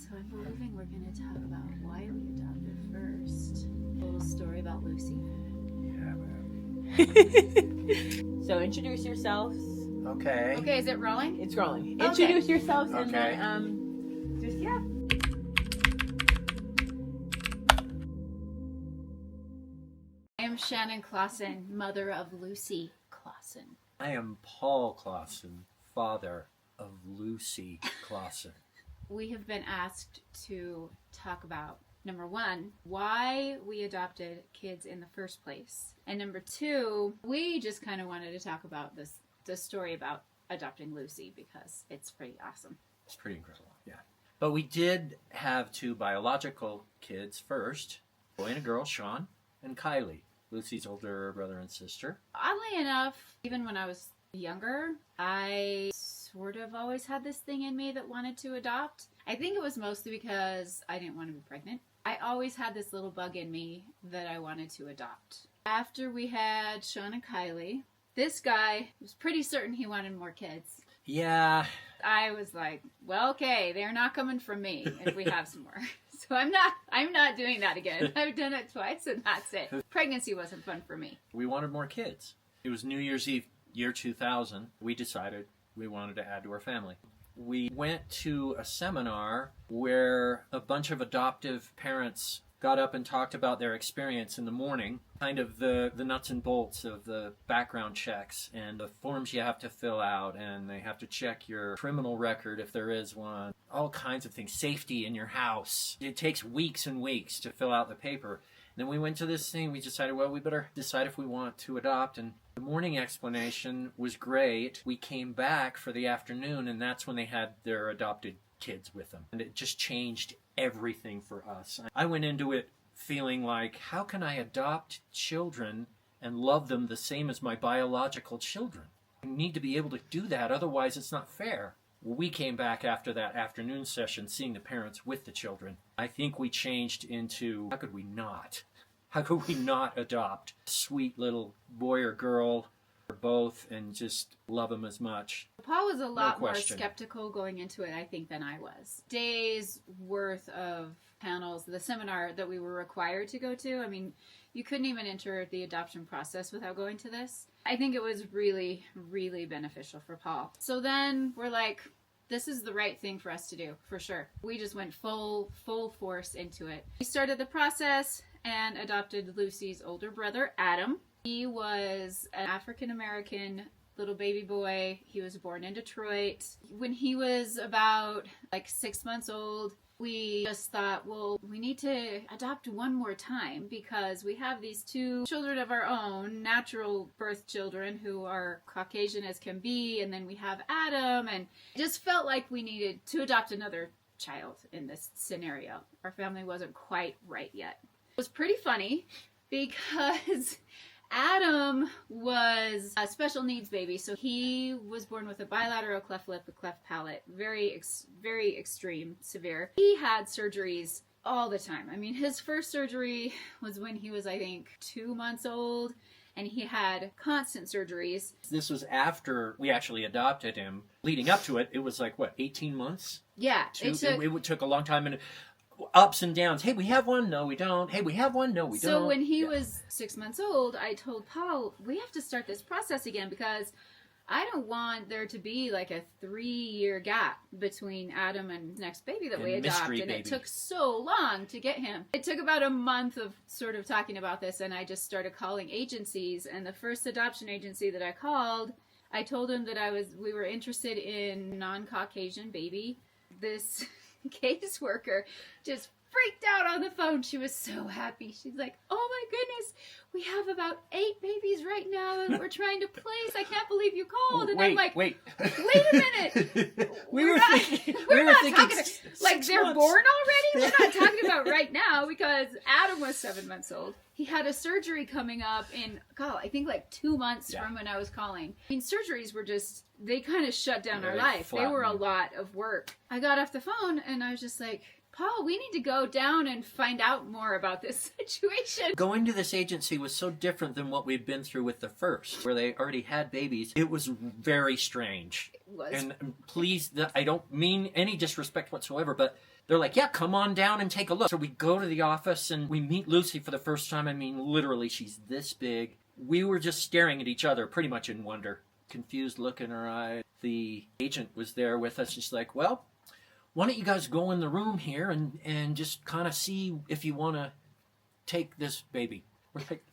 So I'm believing we're going to talk about why we adopted first. A little story about Lucy. Yeah, man. So introduce yourselves. Okay. Okay, is it rolling? It's rolling. Okay. Introduce yourselves and Okay. then just yeah. I am Shannon Clausen, mother of Lucy Clausen. I am Paul Clausen, father of Lucy Clausen. We have been asked to talk about, number one, why we adopted kids in the first place. And number two, we just kind of wanted to talk about the story about adopting Lucy because it's pretty awesome. It's pretty incredible, yeah. But we did have two biological kids first, a boy and a girl, Sean and Kylie, Lucy's older brother and sister. Oddly enough, even when I was younger, I sort of always had this thing in me that wanted to adopt. I think it was mostly because I didn't want to be pregnant. I always had this little bug in me that I wanted to adopt. After we had Sean and Kylie, this guy was pretty certain he wanted more kids. Yeah. I was like, well, okay, they're not coming from me if we have some more. So I'm not doing that again. I've done it twice and that's it. Pregnancy wasn't fun for me. We wanted more kids. It was New Year's Eve, year 2000. We decided we wanted to add to our family. We went to a seminar where a bunch of adoptive parents got up and talked about their experience in the morning, kind of the nuts and bolts of the background checks and the forms you have to fill out, and they have to check your criminal record if there is one, all kinds of things, safety in your house. It takes weeks and weeks to fill out the paper. Then we went to this thing, we decided, well, we better decide if we want to adopt, and the morning explanation was great. We came back for the afternoon, and that's when they had their adopted kids with them. And it just changed everything for us. I went into it feeling like, how can I adopt children and love them the same as my biological children? I need to be able to do that, otherwise it's not fair. We came back after that afternoon session seeing the parents with the children. I think we changed into, how could we not? How could we not adopt a sweet little boy or girl or both and just love them as much? Paul was a lot more question. skeptical going into it, I think, than I was. Days worth of panels, the seminar that we were required to go to. I mean, you couldn't even enter the adoption process without going to this. I think it was really, really beneficial for Paul. So then we're like, this is the right thing for us to do, for sure. We just went full force into it. We started the process and adopted Lucy's older brother, Adam. He was an African-American little baby boy. He was born in Detroit. When he was about 6 months old, we just thought, well, we need to adopt one more time because we have these two children of our own, natural birth children who are Caucasian as can be, and then we have Adam, and it just felt like we needed to adopt another child in this scenario. Our family wasn't quite right yet. It was pretty funny because Adam was a special needs baby, so he was born with a bilateral cleft lip, a cleft palate, very extreme, severe. He had surgeries all the time. I mean, his first surgery was when he was, I think, 2 months old, and he had constant surgeries. This was after we actually adopted him. Leading up to it, it was 18 months? Yeah. It took a long time, and ups and downs. Hey, we have one. No, we don't. Hey, we have one. No, we don't. So when he was 6 months old, I told Paul, we have to start this process again because I don't want there to be a 3-year gap between Adam and the next baby that we adopt. And it took so long to get him. It took about a month of sort of talking about this, and I just started calling agencies. And the first adoption agency that I called, I told him that we were interested in non-Caucasian baby. This caseworker just freaked out on the phone. She was so happy. She's like, oh my goodness, we have about 8 babies right now and we're trying to place. I can't believe you called. And I'm like, wait a minute. We're not talking they're months. born already? We're not talking about right now because Adam was 7 months old. He had a surgery coming up in, I think 2 months from when I was calling. I mean, surgeries were just, they kind of shut down our life. They were a lot of work. I got off the phone and I was just like, Paul, we need to go down and find out more about this situation. Going to this agency was so different than what we'd been through with the first, where they already had babies. It was very strange. It was. And please, I don't mean any disrespect whatsoever, but they're like, yeah, come on down and take a look. So we go to the office and we meet Lucy for the first time. I mean, literally, she's this big. We were just staring at each other pretty much in wonder. Confused look in her eye. The agent was there with us. She's like, well, why don't you guys go in the room here and just kind of see if you want to take this baby. We're like,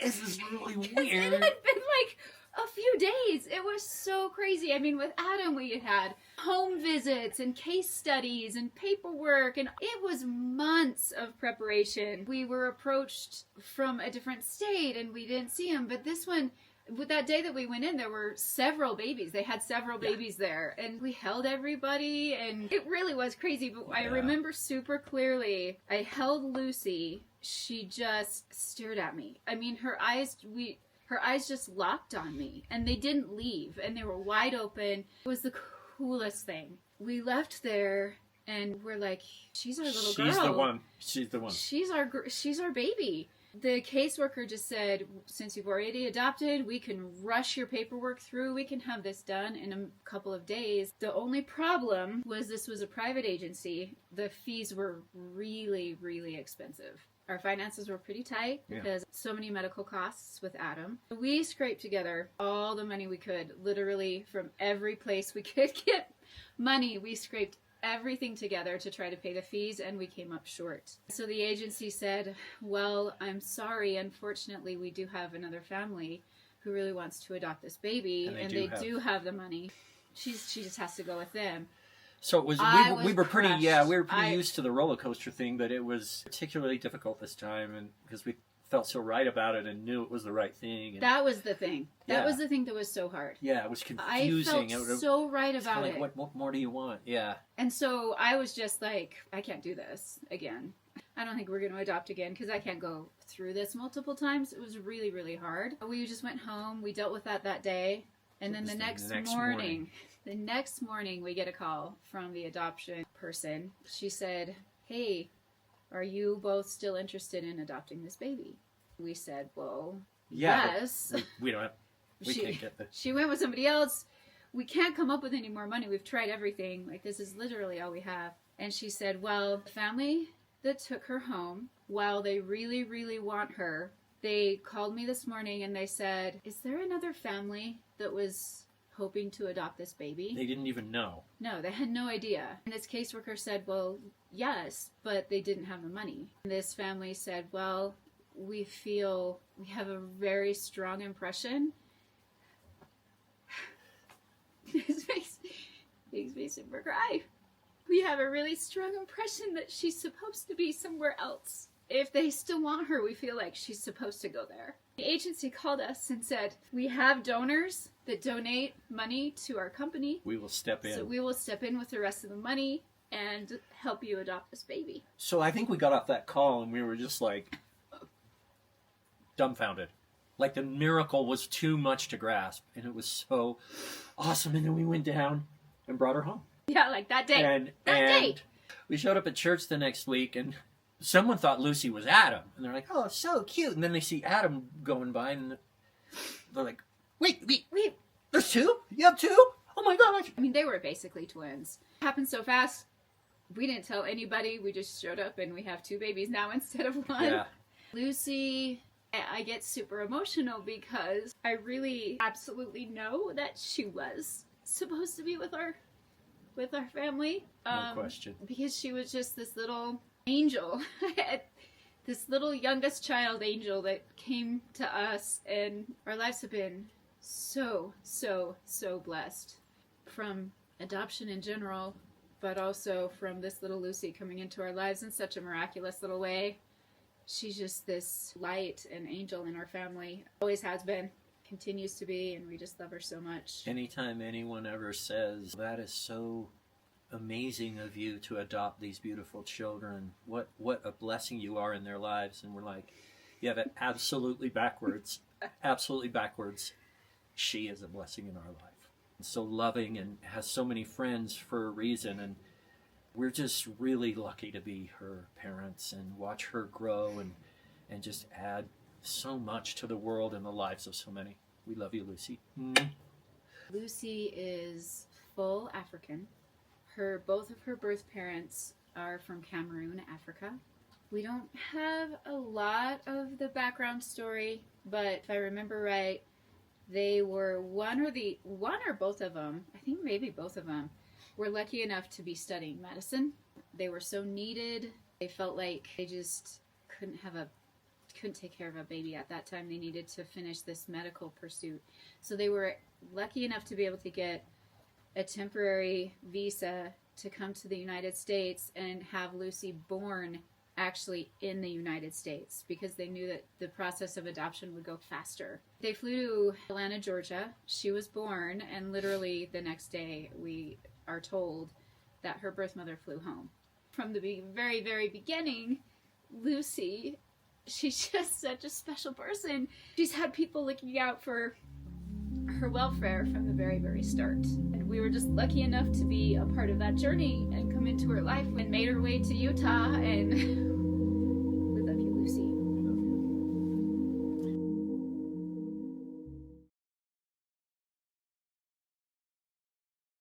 this is really weird. It had been like a few days. It was so crazy. I mean, with Adam, we had home visits and case studies and paperwork, and it was months of preparation. We were approached from a different state, and we didn't see him. But this one, with that day that we went in, there were several babies. They had several babies there, and we held everybody, and it really was crazy. But I remember super clearly, I held Lucy. She just stared at me. I mean, her eyes just locked on me, and they didn't leave, and they were wide open. It was the coolest thing. We left there, and we're like, she's our little girl. She's the one. She's our baby. The caseworker just said, since you've already adopted, we can rush your paperwork through. We can have this done in a couple of days. The only problem was this was a private agency. The fees were really, really expensive. Our finances were pretty tight because so many medical costs with Adam. We scraped together all the money we could, literally from every place we could get money. We scraped everything together to try to pay the fees, and we came up short. So the agency said, well, I'm sorry, unfortunately we do have another family who really wants to adopt this baby, and they do have the money. She just has to go with them. So it was we were pretty used to the roller coaster thing, but it was particularly difficult this time, and because we felt so right about it and knew it was the right thing. And that was the thing. That was the thing that was so hard. Yeah, it was confusing. I felt so right about it. What more do you want? Yeah. And so I was just like, I can't do this again. I don't think we're going to adopt again because I can't go through this multiple times. It was really, really hard. We just went home. We dealt with that day. And then the next morning, we get a call from the adoption person. She said, hey, are you both still interested in adopting this baby? We said, well, yes. We don't have, we can't get this. She went with somebody else. We can't come up with any more money. We've tried everything. Like, this is literally all we have. And she said, well, the family that took her home, while they really, really want her, they called me this morning and they said, is there another family that was hoping to adopt this baby? They didn't even know. No, they had no idea. And this caseworker said, well, yes, but they didn't have the money. And this family said, well, we feel we have a very strong impression. This makes me super cry. We have a really strong impression that she's supposed to be somewhere else. If they still want her, we feel like she's supposed to go there. The agency called us and said, we have donors that donate money to our company. We will step in. So we will step in with the rest of the money and help you adopt this baby. So I think we got off that call and we were just like dumbfounded. Like the miracle was too much to grasp, and it was so awesome. And then we went down and brought her home. Yeah, like that day. And we showed up at church the next week, and someone thought Lucy was Adam. And they're like, oh, so cute. And then they see Adam going by, and they're like, wait, there's two? You have two? Oh my gosh. I mean, they were basically twins. It happened so fast. We didn't tell anybody. We just showed up, and we have two babies now instead of one. Yeah. Lucy, I get super emotional because I really absolutely know that she was supposed to be with our family. No question. Because she was just this little angel. This little youngest child angel that came to us, and our lives have been so, so, so blessed. From adoption in general, but also from this little Lucy coming into our lives in such a miraculous little way. She's just this light and angel in our family. Always has been, continues to be, and we just love her so much. Anytime anyone ever says, that is so amazing of you to adopt these beautiful children, what a blessing you are in their lives, and we're like, you have it absolutely backwards. Absolutely backwards. She is a blessing in our life. So loving and has so many friends for a reason, and we're just really lucky to be her parents and watch her grow and just add so much to the world and the lives of so many. We love you, Lucy. Mm-hmm. Lucy is full African. Both of her birth parents are from Cameroon, Africa. We don't have a lot of the background story, but if I remember right, they were one or both of them, I think maybe both of them, were lucky enough to be studying medicine. They were so needed. They felt like they just couldn't take care of a baby at that time. They needed to finish this medical pursuit. So they were lucky enough to be able to get a temporary visa to come to the United States and have Lucy born actually in the United States, because they knew that the process of adoption would go faster. They flew to Atlanta, Georgia. She was born, and literally the next day we are told that her birth mother flew home. From the very, very beginning, Lucy, she's just such a special person. She's had people looking out for her welfare from the very, very start. And we were just lucky enough to be a part of that journey and come into her life and made her way to Utah, and